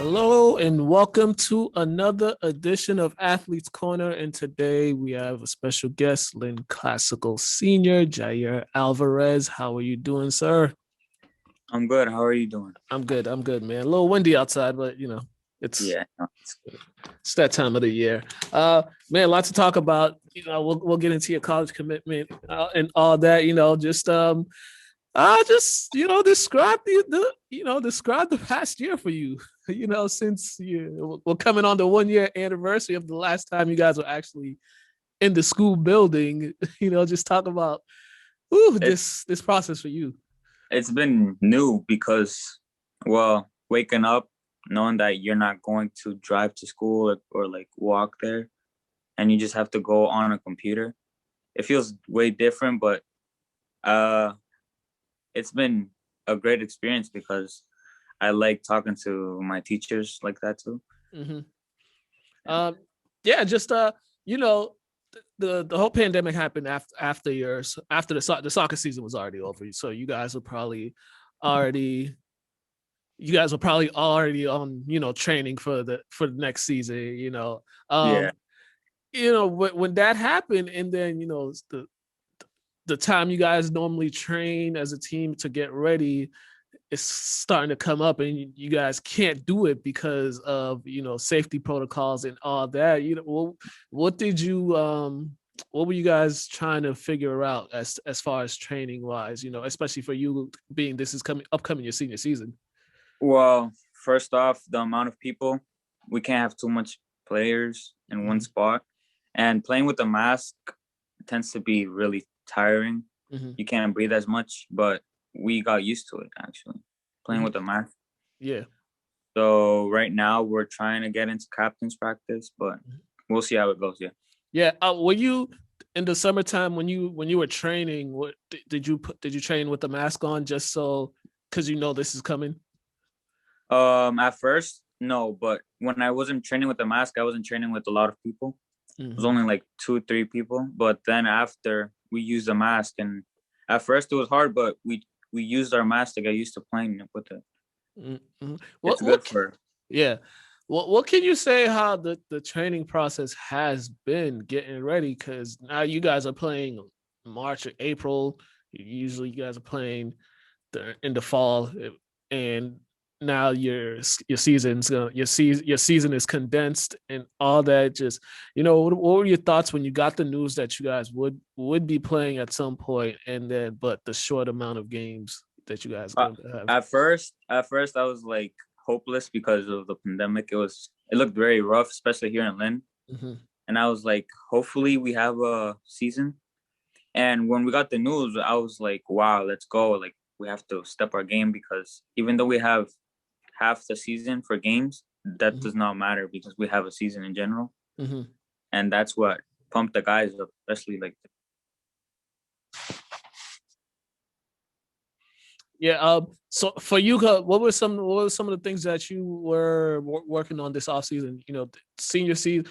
Hello and welcome to another edition of Athletes Corner. And today we have a special guest, Lynn Classical Senior, Jair Alvarez. How are you doing, sir? I'm good. How are you doing? I'm good, man. A little windy outside, but it's Yeah, no, it's good. it's that time of the year. Man, lots to talk about. We'll get into your college commitment and all that. Describe describe the past year for you. Since we're coming on the 1 year anniversary of the last time you guys were actually in the school building. Just talk about this process for you. It's been new because, well, waking up knowing that you're not going to drive to school or like walk there, and you just have to go on a computer. It feels way different, but uh, it's been a great experience because I like talking to my teachers like that too. Mm-hmm. Yeah, just the whole pandemic happened after the soccer season was already over. So already you guys were probably already on training for the next season. Yeah. When that happened, and then the time you guys normally train as a team to get ready is starting to come up, and you guys can't do it because of safety protocols and all that. What did you what were you guys trying to figure out as far as training wise, especially for you being this is upcoming your senior season? Well, first off, the amount of people, we can't have too much players in one spot, and playing with a mask tends to be really tiring. Mm-hmm. You can't breathe as much, but we got used to it actually playing with a mask. Yeah. So right now we're trying to get into captain's practice, but we'll see how it goes. Yeah. Yeah. Were you in the summertime when you were training? What did you train with the mask on just so because this is coming? At first, no, but when I wasn't training with the mask, I wasn't training with a lot of people. It was only like 2-3 people. But then after we used the mask, and at first it was hard, but we used our mask to get used to playing with it. Mm-hmm. It's good for. Yeah. What can you say how the training process has been getting ready? Because now you guys are playing March or April. Usually you guys are playing in the fall, and now your season is condensed and all that. Just what were your thoughts when you got the news that you guys would be playing at some point, and then but the short amount of games that you guys are going to have? At first I was like hopeless because of the pandemic. It looked very rough, especially here in Lynn. Mm-hmm. And I was like, hopefully we have a season. And when we got the news, I was like, wow, let's go. Like, we have to step our game because even though we have half the season for games, that does not matter because we have a season in general. Mm-hmm. And that's what pumped the guys up, especially like. Yeah. So for you, what were some of the things that you were working on this off season? Senior season,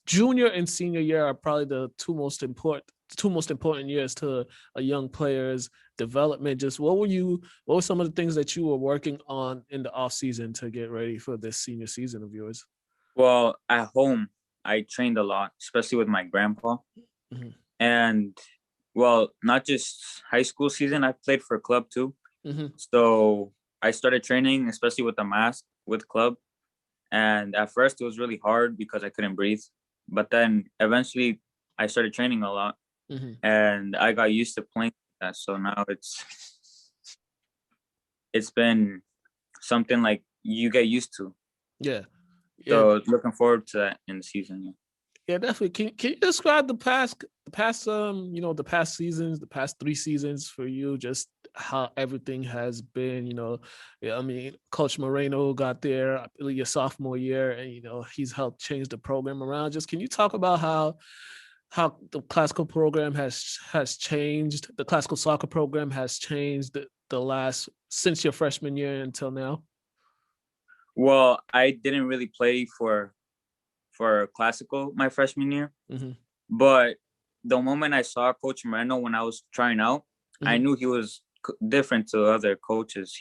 junior and senior year are probably the two most important years to a young player's development. Just what were some of the things that you were working on in the off season to get ready for this senior season of yours? Well, at home, I trained a lot, especially with my grandpa. Mm-hmm. And well, not just high school season, I played for club too. Mm-hmm. So I started training, especially with the mask with club. And at first it was really hard because I couldn't breathe. But then eventually I started training a lot. Mm-hmm. And I got used to playing that. So now it's been something like you get used to. Yeah. So looking forward to that in the season. Yeah. Yeah, definitely. Can you describe the past the past seasons, the past 3 seasons for you, just how everything has been, I mean, Coach Moreno got there, I believe your sophomore year, and he's helped change the program around. Just can you talk about how the classical program has changed, the classical soccer program has changed the last since your freshman year until now? Well, I didn't really play for classical my freshman year. Mm-hmm. But the moment I saw Coach Moreno when I was trying out, I knew he was different to other coaches.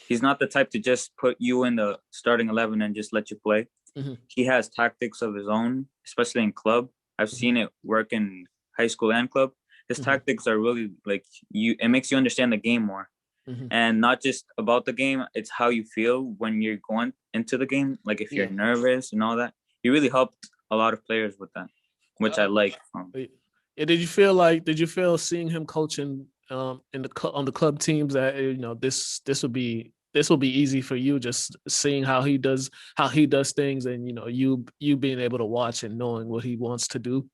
He's not the type to just put you in the starting 11 and just let you play. Mm-hmm. He has tactics of his own, especially in club. I've seen it work in high school and club. His Mm-hmm. tactics are really like it makes you understand the game more. Mm-hmm. And not just about the game, it's how you feel when you're going into the game. Like if you're nervous and all that, he really helped a lot of players with that, which I like. Yeah, did you feel seeing him coaching on the club teams that this will be easy for you, just seeing how he does things, and you being able to watch and knowing what he wants to do?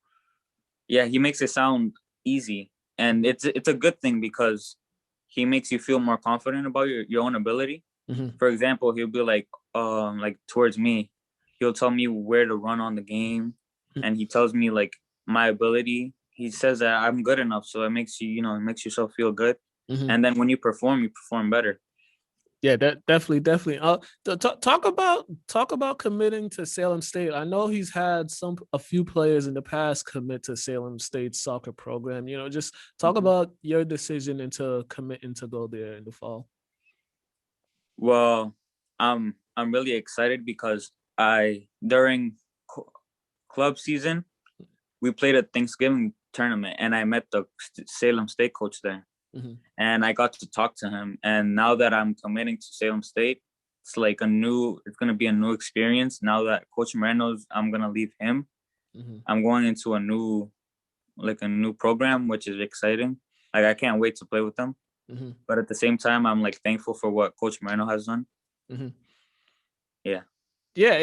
Yeah, he makes it sound easy, and it's a good thing because he makes you feel more confident about your own ability. Mm-hmm. For example, he'll be like towards me, he'll tell me where to run on the game, and he tells me like my ability. He says that I'm good enough, so it makes it makes yourself feel good. Mm-hmm. And then when you perform better. Yeah, definitely. Talk about committing to Salem State. I know he's had a few players in the past commit to Salem State's soccer program. Just talk about your decision into committing to go there in the fall. Well, I'm really excited because during club season we played a Thanksgiving tournament, and I met the Salem State coach there. Mm-hmm. And I got to talk to him. And now that I'm committing to Salem State, it's like it's going to be a new experience. Now that Coach Moreno's, I'm going to leave him. Mm-hmm. I'm going into a new program, which is exciting. Like, I can't wait to play with them. Mm-hmm. But at the same time, I'm like thankful for what Coach Moreno has done. Mm-hmm. Yeah. Yeah.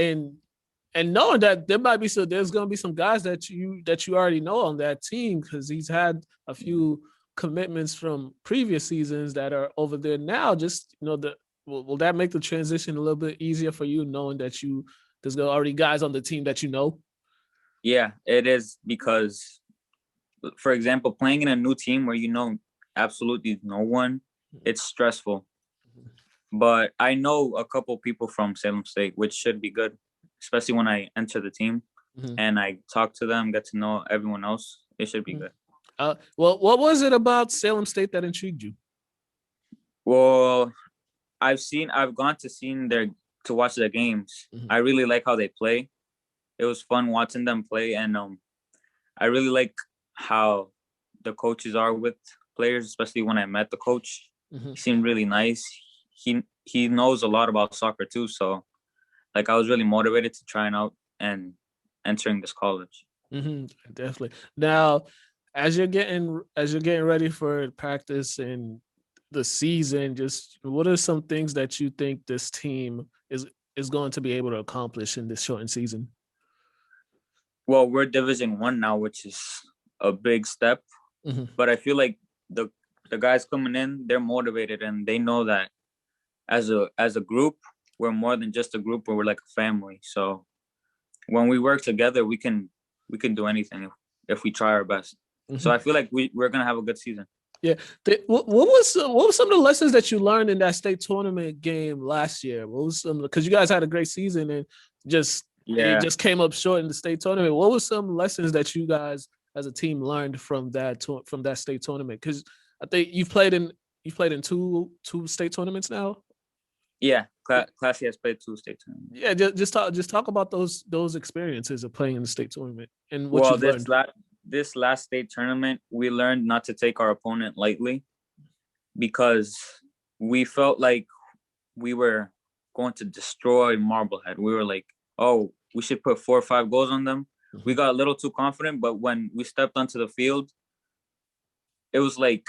And knowing that there's going to be some guys that you already know on that team, because he's had a few commitments from previous seasons that are over there now. Just will that make the transition a little bit easier for you, knowing that there's already guys on the team that you know? Yeah, it is, because, for example, playing in a new team where you know absolutely no one, it's stressful. But I know a couple people from Salem State, which should be good, especially when I enter the team and I talk to them, get to know everyone else. It should be good. Well, what was it about Salem State that intrigued you? Well, I've gone to watch their games. Mm-hmm. I really like how they play. It was fun watching them play, and I really like how the coaches are with players, especially when I met the coach. Mm-hmm. He seemed really nice. He knows a lot about soccer too, so like I was really motivated to trying out and entering this college. Mm-hmm. Definitely. Now, as you're getting ready for practice and the season, just what are some things that you think this team is going to be able to accomplish in this shortened season? Well, we're Division I now, which is a big step. Mm-hmm. But I feel like the guys coming in, they're motivated, and they know that as a group, we're more than just a group, but we're like a family. So when we work together, we can do anything if we try our best. Mm-hmm. So I feel like we're gonna have a good season. Yeah. What was some of the lessons that you learned in that state tournament game last year? What was because you guys had a great season and it just came up short in the state tournament. What were some lessons that you guys as a team learned from that state tournament? Because I think you've played in two state tournaments now. Yeah, Classy has played 2 state tournaments. Yeah, just talk about those experiences of playing in the state tournament and what you've learned. This last state tournament, we learned not to take our opponent lightly, because we felt like we were going to destroy Marblehead. We were like, oh, we should put 4 or 5 goals on them. Mm-hmm. We got a little too confident, but when we stepped onto the field, it was like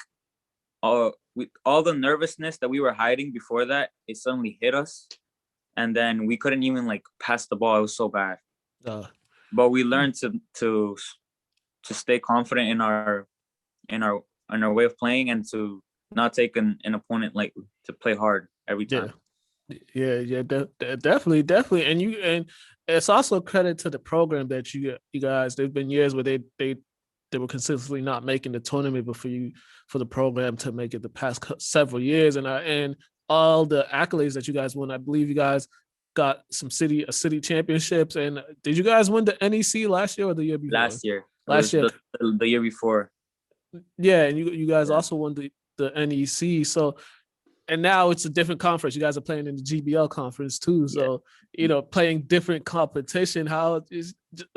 all the nervousness that we were hiding before that, it suddenly hit us, and then we couldn't even like pass the ball. It was so bad. But we learned to stay confident in our way of playing, and to not take an opponent lightly, to play hard every time. Yeah, definitely. And it's also credit to the program that you guys. There've been years where they were consistently not making the tournament, but for the program to make it the past several years, and all the accolades that you guys won. I believe you guys got some city championships. And did you guys win the NEC last year or the year before? Last year. The year before. Yeah, and you guys also won the NEC. So And now it's a different conference. You guys are playing in the GBL conference too. So, playing different competition. How is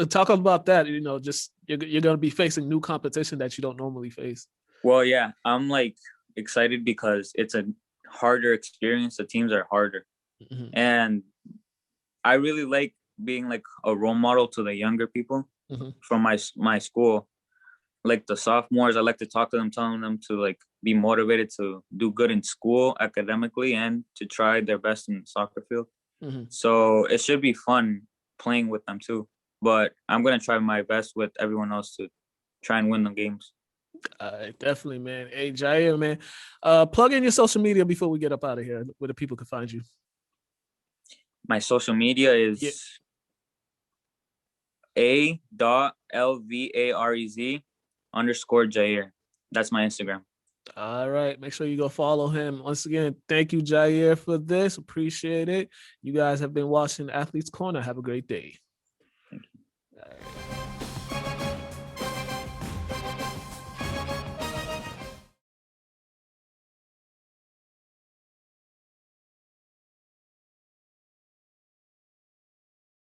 talk about that? Just you're going to be facing new competition that you don't normally face. Well, yeah, I'm like excited because it's a harder experience. The teams are harder. Mm-hmm. And I really like being like a role model to the younger people from my school. Like the sophomores, I like to talk to them, telling them to like be motivated to do good in school academically and to try their best in the soccer field. So it should be fun playing with them too. But I'm going to try my best with everyone else to try and win the games. Definitely, man. Hey, Jair, man, plug in your social media before we get up out of here, where the people can find you. My social media is A.LVAREZ_Jair. That's my Instagram. All right. Make sure you go follow him. Once again, thank you, Jair, for this. Appreciate it. You guys have been watching Athletes Corner. Have a great day. Thank you. All right.